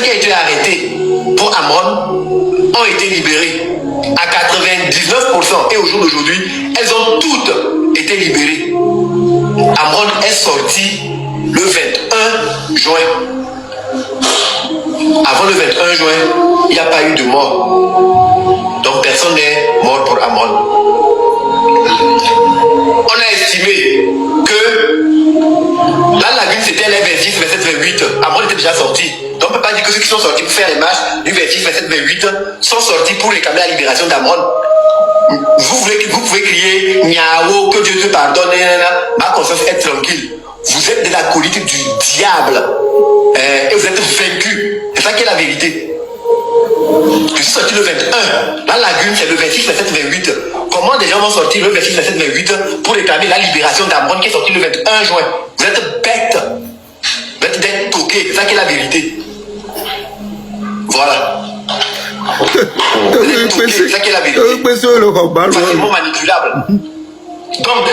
qui ont été arrêtés pour Amron ont été libérés à 99%. Et au jour d'aujourd'hui, elles ont toutes été libérées. Amron est sorti le 21 juin. Avant le 21 juin, il n'y a pas eu de mort. Donc personne n'est mort pour Amron. On a estimé que la lagune c'était les 26, 27, 28. Amron était déjà sorti. Donc on ne peut pas dire que ceux qui sont sortis pour faire les marches du 26, 27, 28 sont sortis pour réclamer la libération d'Amron. Vous pouvez crier Miao, que Dieu te pardonne, ma conscience est tranquille. Vous êtes des acolytes du diable et vous êtes vaincus. C'est ça qui est la vérité. Je suis sorti le 21. La lagune, c'est le 26, 27, 28. Comment des gens vont sortir le 26, 27, 28 pour réclamer la libération d'Amron qui est sorti le 21 juin? Vous êtes bêtes. Vous êtes des toqués. C'est ça qui est la vérité. Voilà. Vous êtes toqués. C'est ça qui est la vérité. Facilement manipulable. Donc,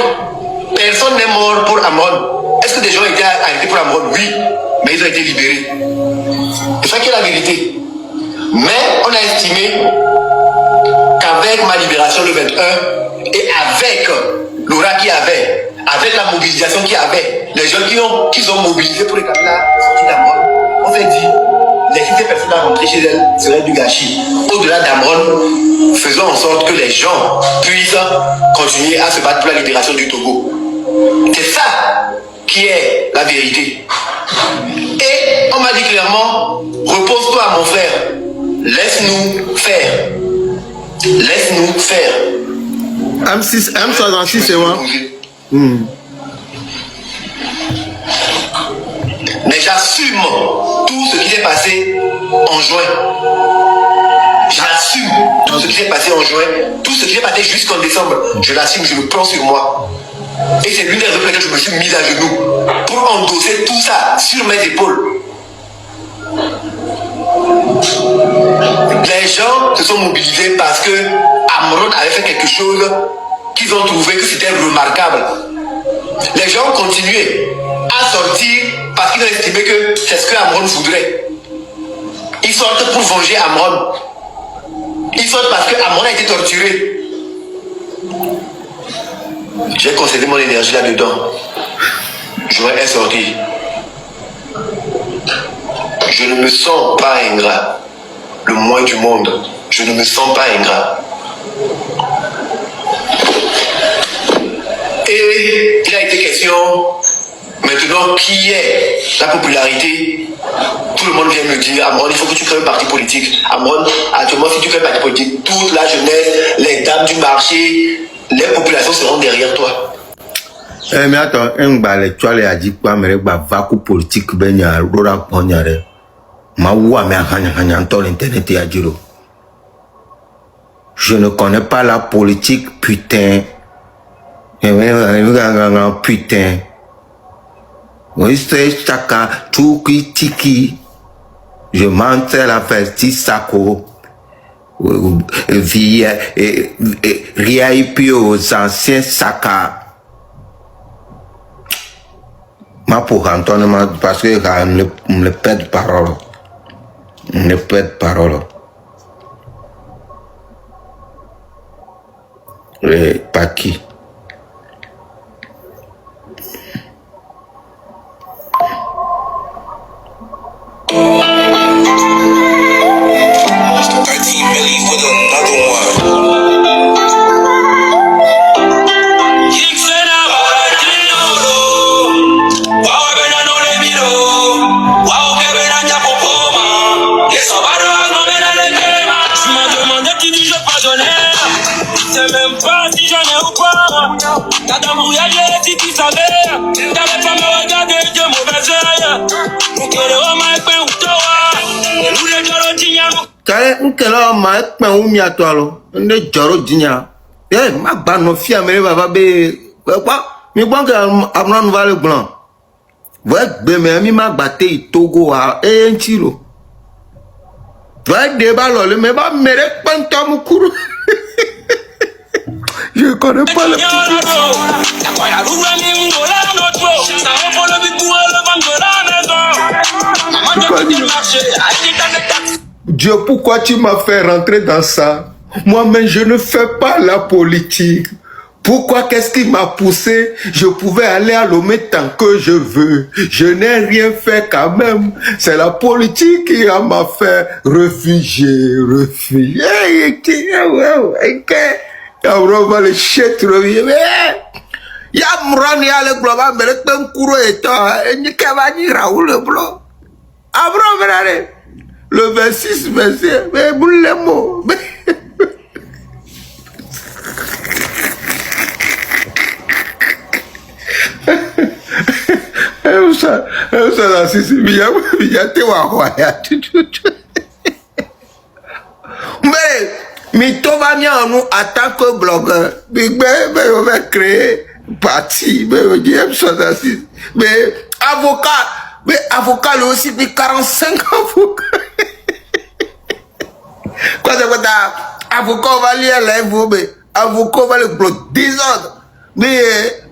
personne n'est mort pour Amron. Est-ce que des gens ont été arrêtés pour Amron? Oui, mais ils ont été libérés. C'est ça qui est la vérité. Mais on a estimé qu'avec ma libération le 21 et avec l'aura qu'il y avait, avec la mobilisation qu'il y avait, les gens qui ont mobilisé pour réclamer la sortie d'Amron, on s'est dit, laisser ces personnes à rentrer chez elles serait du gâchis. Au-delà d'Amron, faisons en sorte que les gens puissent continuer à se battre pour la libération du Togo. C'est ça qui est la vérité. Et on m'a dit clairement, repose-toi mon frère, laisse-nous faire. Laisse-nous faire. M66 c'est moi. Mais j'assume tout ce qui s'est passé en juin. J'assume tout ce qui s'est passé en juin, tout ce qui s'est passé jusqu'en décembre. Je l'assume, je le prends sur moi. Et c'est l'une des raisons pour lesquelles je me suis mise à genoux pour endosser tout ça sur mes épaules. Les gens se sont mobilisés parce que Amron avait fait quelque chose qu'ils ont trouvé que c'était remarquable. Les gens ont continué à sortir parce qu'ils ont estimé que c'est ce que Amron voudrait. Ils sortent pour venger Amron. Ils sortent parce que Amron a été torturé. J'ai conservé mon énergie là-dedans. J'aurais sorti. Je ne me sens pas ingrat. Le moins du monde. Je ne me sens pas ingrat. Et il a été question maintenant qui est la popularité. Tout le monde vient me dire, Amron, il faut que tu crées un parti politique. Amron, actuellement, si tu crées un parti politique, toute la jeunesse, les dames du marché, les populations seront derrière toi. Mais attends, tu as dit quoi, mais vacu politique, ben y a rora ponyare. Ma ouah, mais internet et adjuro. Je ne connais pas la politique, putain. Putain. Oui, c'est chaka, tuki tiki. Je mentais la festi sako. Via RIP aux anciens saka. Ma pour Antoine, parce que je me pète parole. Ne pète parole. Pas qui. Nkela ma ekpe umi atolo nde joro dinya ma ba no fia mere baba be pa mi gbon ke Amron vale blanc va gbe me mi ma gbate Togo a enchiro va de ba lo le me ba mere panta mukuru. Je connais pas le petit. Dieu, pourquoi tu m'as fait rentrer dans ça? Moi-même, je ne fais pas la politique. Pourquoi? Qu'est-ce qui m'a poussé? Je pouvais aller à Lomé tant que je veux. Je n'ai rien fait quand même. C'est la politique qui m'a fait réfugier. Le 26, mais boule les mots. Mais toi va bien nous en tant que blogueur. Mais on va créer parti. Mais avocat. Mais avocat lui aussi, mais 45 avocats. Quoi c'est quoi avocat va lire l'info, mais avocat va le bloquer 10 ans. Mais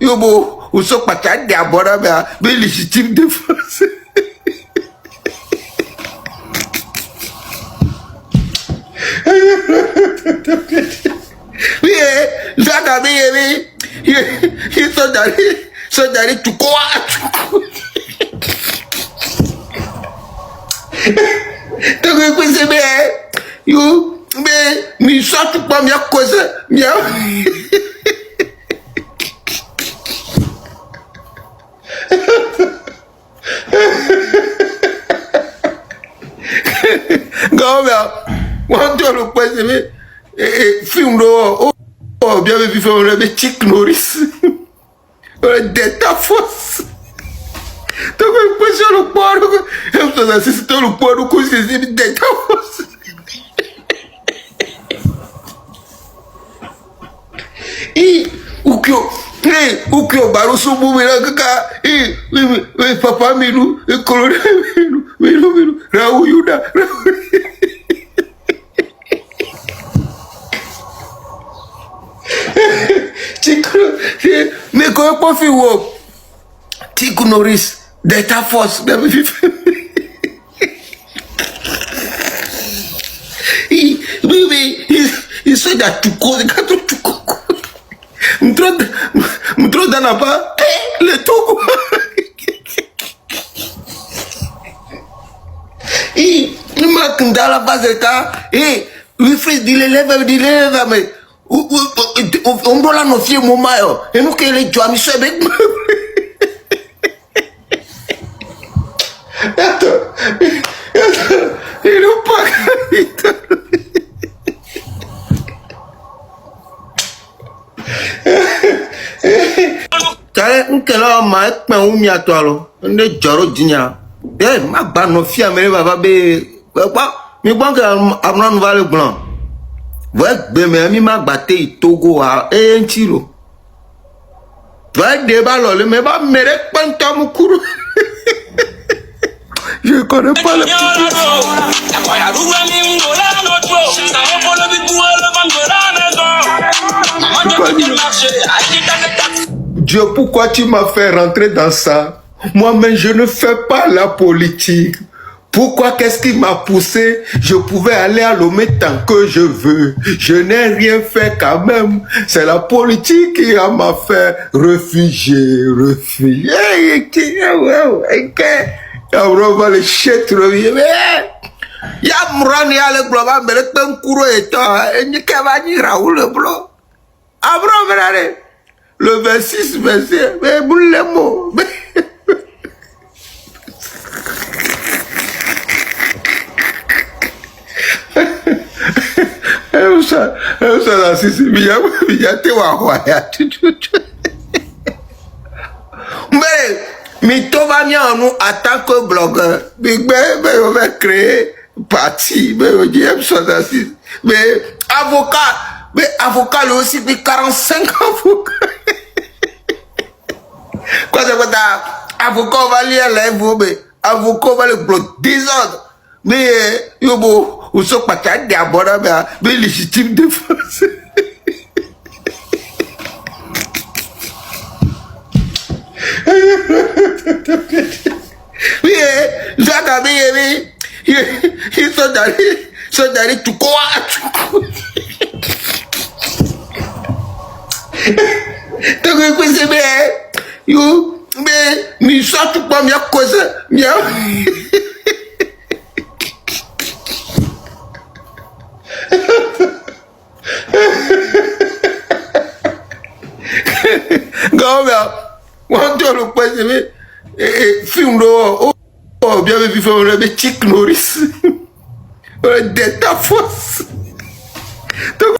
yobo, ou sont pas d'abord, mais légitime défense. Oui, ça ils sont dans tout quoi. Donc, c'est bien. Mais ça, tu pas bien cause. Bien. On doit le poser. Film d'eau. Oh, bien vu, film de Chick Norris. D'état force. Donc, on peut sur le poids. On peut assister le poids de cause des d'état force. Ou que Barosso Boumela Kaka, Papa Milou, Colonel Milou, Raoul Yuda. Mais comment pas faire Chico Norris, d'état force, il se da tout cause, tout me trop dans la bas, le tout. Il marque dans la base d'état, lui fait dit l'élève, mais on doit la nofier mon maillot, et nous qu'il est joie, monsieur avec moi. Attends, il nous pas. Kale nkela ma ekpe umi atolo nde joro dinya ma ba no fia mere baba be pa mi gbon ke amran vale gbon va gbe me mi ma gbate Togo a entiro va de ba lo le me ba mere panta mu kuru. Je connais pas le Dieu, pourquoi tu m'as fait rentrer dans ça? Moi-même, je ne fais pas la politique. Pourquoi? Qu'est-ce qui m'a poussé? Je pouvais aller à Lomé tant que je veux. Je n'ai rien fait quand même. C'est la politique qui m'a fait réfugier. Le 26, mais boule les mots. Mais toi va bien nous en tant que blogueur. Mais on va créer parti. Mais avocat lui aussi, mais 45 avocats. Quoi c'est quoi avocat va lire l'info, mais avocat va le bloquer 10 ans. Mais yobo, ou sont pas d'abord, mais légitime défense. Oui, Jacques il soldari tu quoi? Donc il c'est bien. You mais mi sorte pas mi cause mi. Gomba, quando lo poi film do oh bien vu film le Chick Norris. Delta Force.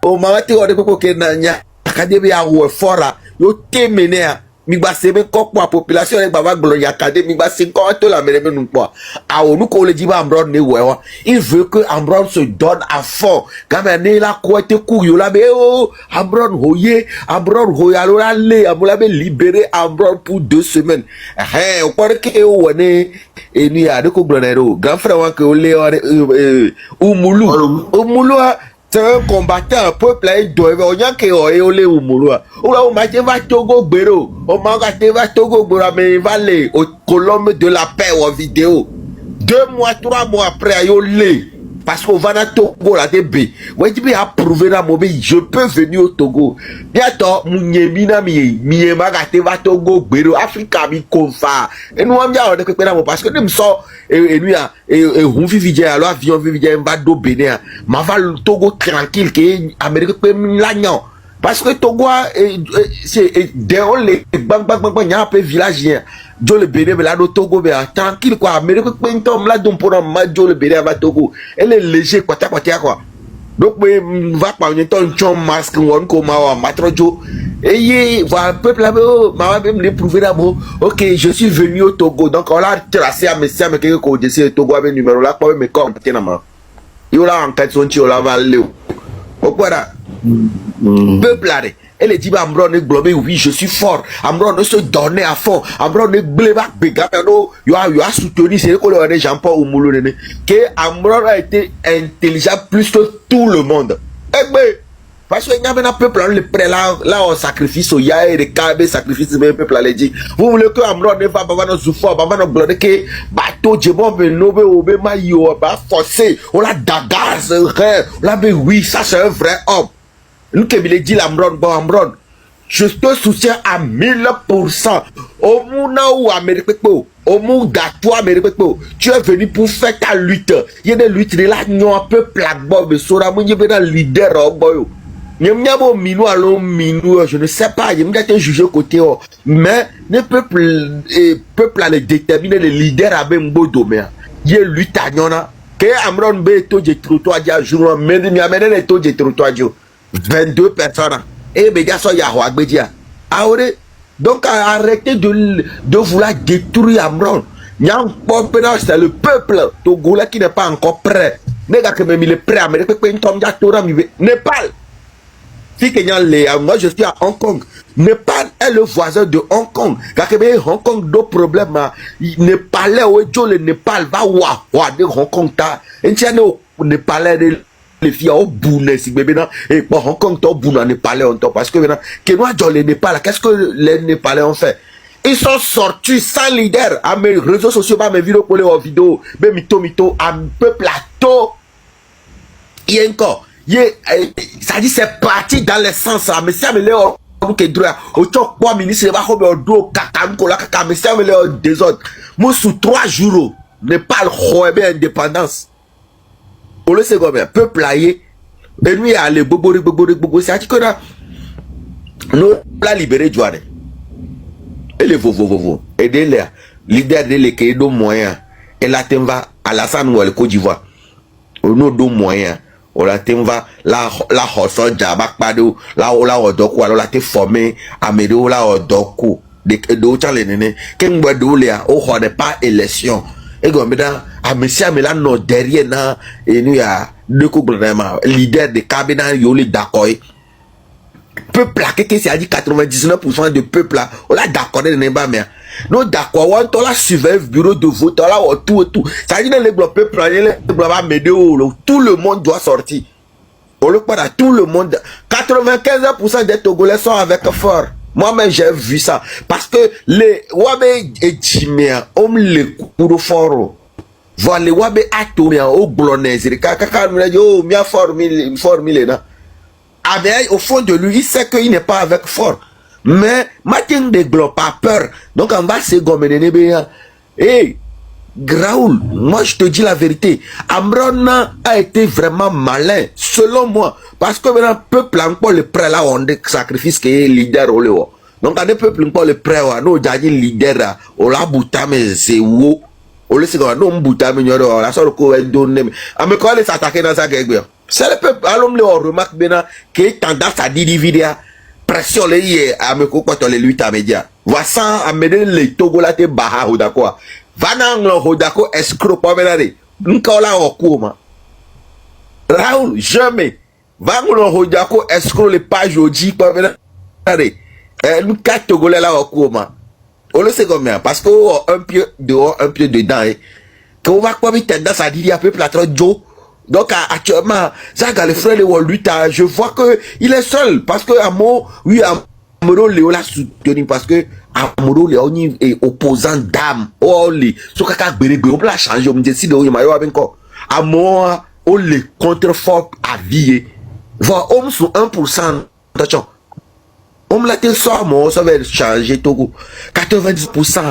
O mama te ode popo ke na nya akademi ya wo fora yo temene a mi gba se me ko po population e baba glo ya academy gba se ko to la mere me nu po a onu ko le jiba Ambron ne wo il veut que Ambron se donne à fond quand ne la ko te ku yo la be o Ambron hoya lo la le amola be libérer Ambron pour 2 semaines o por que o ne eni a de ko glo na ro grand frère wa ke o le umulu c'est un combattant, un peuple là, il doit y a qui est olé ou mouloua. Ou là, on m'a dit va Togo Béro. On m'a dit va Togo Béro, mais il va aller au Colombe de la paix en vidéo. 2 mois, 3 mois après, il y a olé. Parce qu'on va dans Togo là, des bé. Ouais, tu peux approuver dans mon pays. Je peux venir au Togo. Bientôt, Mouniemina mi magate va Togo Béro. Africa mi confa. Et nous, on vient de récupérer mon parce que nous sommes. Et nous, on vit vite, alors avion vit vite, on va do Bénin. Ma va le Togo tranquille, que Amérique peut l'agnon. Parce que Togo, c'est déroulé, bang, il y a un peu village, Joe le Bénin, mais là, le Togo, tranquille, quoi. Amérique peut pas là, donc pour un match, Joe le Bénin, va Togo. Elle est léger, quoi. Donc, va pas un temps, masque, on comment, matrojo. Et voilà, peuple là, ma même l'éprouver d'abord. Ok, je suis venu au Togo. Donc, on l'a tracé à mes sœurs, mais quelqu'un qui a le Togo avec numéro là, pas mes corps, il y a enquête son tio là, va aller. Voilà. Peuple là, elle dit, Ambron est globé, oui, je suis fort. Ambron ne se donnait à fond. Ambron est globé, il a soutenu, c'est que le Jean-Paul Oumoulou, que Ambron a été intelligent plus que tout le monde. Eh ben, parce qu'il y a un peuple, le prêt là, on sacrifice, il y a des cabés, sacrifice, mais le peuple là, dit, vous voulez que Ambron ne va pas nous souffrir, pas nous glorifier, que bateau, djebon, nobe, obe, maillot, forcé, on l'a dagaz, on l'a oui, ça c'est un vrai homme. Nous qui me dit l'Ambron, bon Ambron, je te soutiens à 1000%. Au Mouna ou Amérique, au Mouna, toi Amérique, tu es venu pour faire ta lutte. Il y a des luttes là, nous un peu plaque, mais sera mon leader, boy. Je ne sais pas, je me juger côté, mais le peuple a déterminé les leaders avec un beau domaine. Il y a lutte à Nyona. Que Ambron be to je trottoir dia jour, mais il y a mené les to je trottoir 22 personnes. Et les gars sont Yahoo Agbedia. Donc arrêtez de vouloir détruire Ambron. C'est le peuple togolais qui n'est pas encore prêt. Les gars qui même il est prêt à me Népal. Moi je suis à Hong Kong. Népal est le voisin de Hong Kong. Quand Hong Kong a des problèmes, Népalais ou le Népal va voir de Hong Kong. Et tiens, Népalais les filles au bout si bébé non et pour Hong Kong au bout Népalais on parce que maintenant que nous dans les Népal qu'est-ce que les Népalais ont fait? Ils sont sortis sans leader à mes réseaux sociaux, à mes vidéos pour les vidéos, mais mito un peu plateau. Il y a encore ça dit c'est parti dans le sens mais ça me les que droit au choc quoi ministre va au dos kakam kola kakam mais ça me les désordre moi sous 3 jours Népal robe indépendance. Pour le second peuple là et lui aller bobo c'est à dire que là nous la libérer Douane et les vovo aider les leaders de l'équipe de moyens et la temva à la San ou le Côte d'Ivoire au nom de moyens on la temva la hosso jabak pado la odoko alors la te formé à médo la odoko de autant les néné ken bodo là au n'est pas élection et comme ça à monsieur Amela non derrière na et nous a deux coups vraiment leader de cabinet yoli d'accord peuple là que c'est à dire 99% de peuple là on l'a d'accord de n'est pas mais non d'accord on la surveille bureau de vote là tout ça dit les peuple là les va m'aider tout le monde doit sortir on le pas tout le monde 95% des Togolais sont avec fort Moi-même, j'ai vu ça. Parce que les Wabe et Jimia, on les cours fort. Voilà, les Wabe atomia, au blonnaise, kaka, oh, mia formule, là. Ah ben, au fond de lui, il sait qu'il n'est pas avec fort. Mais, Martin de Glo, pas peur. Donc, on va se gommer, hey, Graoul, moi je te dis la vérité, Amron a été vraiment malin, selon moi, parce que maintenant, le peuple a encore le prêt là, on sacrifice qui est leader au léo. Donc, quand le peuple a encore le prêt, on a dit leader, on l'a bouta, mais c'est où? On le sait qu'on a bouta, mais on a sorti qu'on a donné. Ah, mais quand on s'attaque dans sa guerre, c'est le peuple, alors on remarque maintenant qu'il y a tendance à diviser, pression les à me couper dans les luttes à médias. Voici à me donner les Togolais baha ou d'accord. Vanang lo hodako escroc pas menare. Nkola okuma. Raoul, jamais. Vanang lo hodako escroc les pages oji pas menare. Nka Togolais la okuma. On le sait combien? Parce que un pied dehors, un pied dedans. Quand on va quoi vite tendance à dire un peu plâtre Joe. Donc actuellement, ça le frère de Waluta, je vois que il est seul parce que Amo, oui, Amoro Léo l'a soutenu parce que Amoro Léo est opposant d'âme. Oh les, so kaka gbèrègbè, on peut la changer, on me dit si de Oye Mayo encore. Amor, on les contrefort à vie. Voilà, on sur 1%. Attention. On me l'a dit ça, moi, ça va changer Togo. 90%.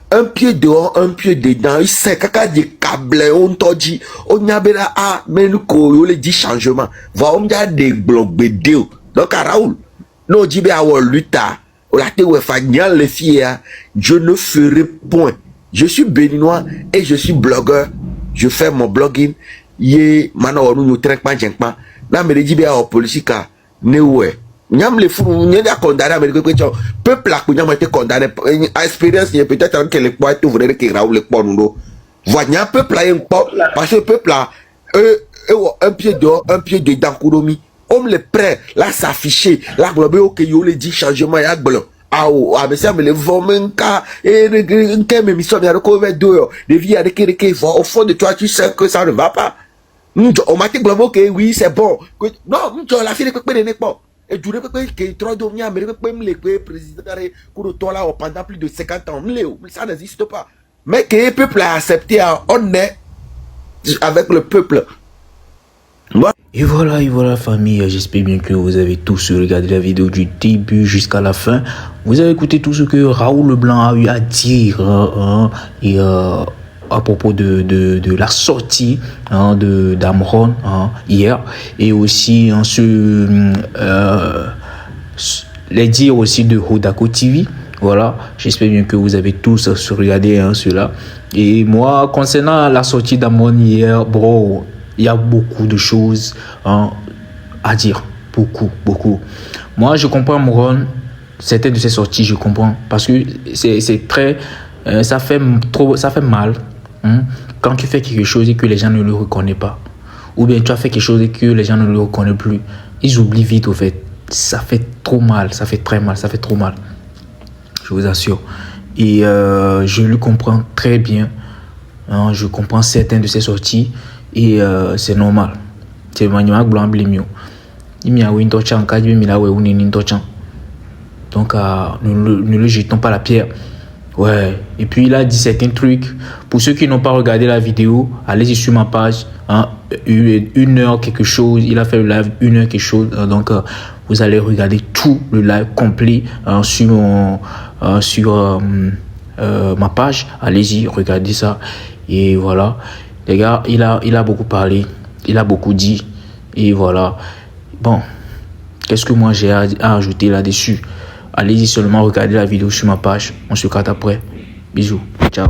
Un pied dehors, un pied dedans. Il sait kaka des câbles, on t'a dit, on y a bien à, mais nous, on les dit changement. Voilà, on me dit des blocs bédéo. Donc, à Raoul, nous, dit bien, on lutte. On l'a dit, ouais, Fagnan, les filles, je ne ferai point. Je suis béninois et je suis blogueur. Je fais mon blogging. Yé, maintenant, on nous traque pas, j'aime. Là, mais dit bien, en politique, ne ouais. Nyam les fous, n'y a condamné, mais que peuple a été condamné. Expérience, il y a peut-être que les poids, tout vrai, que Raoul, les poids, nous. Voilà, peuple a un peuple, parce que le peuple a, un pied dehors, un pied dedans, Kouromi. On les prêt, là, s'afficher, là, ok, yo, les dit changement, y'a blanc. Ah, mais ça, mais les vomenka, et les mission, il y a recouvert deux, les vies, avec les au fond de toi, tu sais que ça ne va pas. On m'a dit, ok, oui, c'est bon. Non, la fille, n'est pas. Et du coup, que trop d'hommes, mais le président là pendant plus de 50 ans, ça n'existe pas. Mais que le peuple a accepté, on est avec le peuple. Et voilà famille, j'espère bien que vous avez tous regardé la vidéo du début jusqu'à la fin. Vous avez écouté tout ce que Raoul Leblanc a eu à dire à propos de la sortie d'Amron hier, et aussi les dires aussi de Hodako TV. Voilà, j'espère bien que vous avez tous regardé cela. Et moi, concernant la sortie d'Amron hier, bro, il y a beaucoup de choses à dire, beaucoup. Moi, je comprends Amron, certaines de ses sorties, je comprends, parce que c'est très, ça fait mal. Quand tu fais quelque chose et que les gens ne le reconnaissent pas, ou bien tu as fait quelque chose et que les gens ne le reconnaissent plus, ils oublient vite au fait. Ça fait trop mal, ça fait très mal, ça fait trop mal, je vous assure. Et je le comprends très bien, je comprends certaines de ses sorties, et c'est normal. C'est manuel blanc blémio. Il m'y a eu une torche en cas, il m'y a eu une torche. Donc ne le jetons pas la pierre. Ouais, et puis il a dit certains trucs. Pour ceux qui n'ont pas regardé la vidéo, allez-y sur ma page. 1 heure quelque chose. Il a fait le live 1 heure quelque chose. Donc vous allez regarder tout le live complet sur ma page. Allez-y, regardez ça. Et voilà, les gars, il a beaucoup parlé, il a beaucoup dit. Et voilà. Bon, qu'est-ce que moi j'ai à ajouter là-dessus? Allez-y seulement regarder la vidéo sur ma page. On se capte après. Bisous. Ciao.